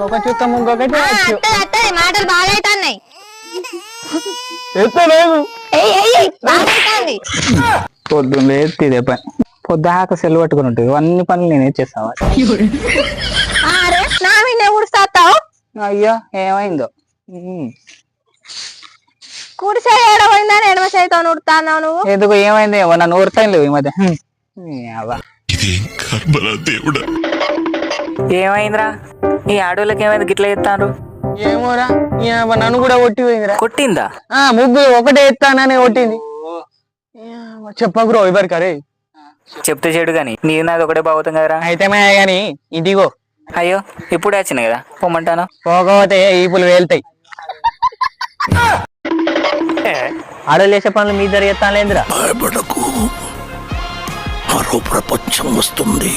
ఒక చుక్క ఇంకొకటి మాటలు బాగా అవుతున్నాయి. ఎత్తలేదు పొద్దున్న ఎత్తిదే పని పొద్దాక సెల్లు పట్టుకుని ఉంటుంది అన్ని పనులు నేను చేస్తావా నా మీద ఊడుస్తావు. అయ్యో ఏమైందో కుడి సైడ్ ఏడపోయిందని ఎడమ సైడ్ ఉడుతున్నావు నువ్వు. ఎందుకు ఏమైంది ఏమో నన్ను ఊరుతాయి లేవు ఈ మధ్య ఏమైందిరా ఈ ఆడోళ్ళకి ఏమైంది గిట్లా ఎత్తారు? ఏమోరా నన్ను కూడా కొట్టి పోయిందిరా. కొట్టిందా? ముగ్గురు ఒకటే ఎత్తానని కొట్టింది. చెప్పకురో ఎవరికి అరే చెప్తే చెడు గాని నీది నాది ఒకటే బాగుతాం కదరా. అయితే గాని ఇంటిగో. అయ్యో ఇప్పుడే వచ్చింది కదా పొమ్మంటాను. పోకపోతే ఈపులు వేలుతాయి. ఆడోళ్ళు చేసే పనులు మీ ఇద్దరు ఎత్తాలేందిరా. భయపడకు, మరో ప్రపంచం వస్తుంది.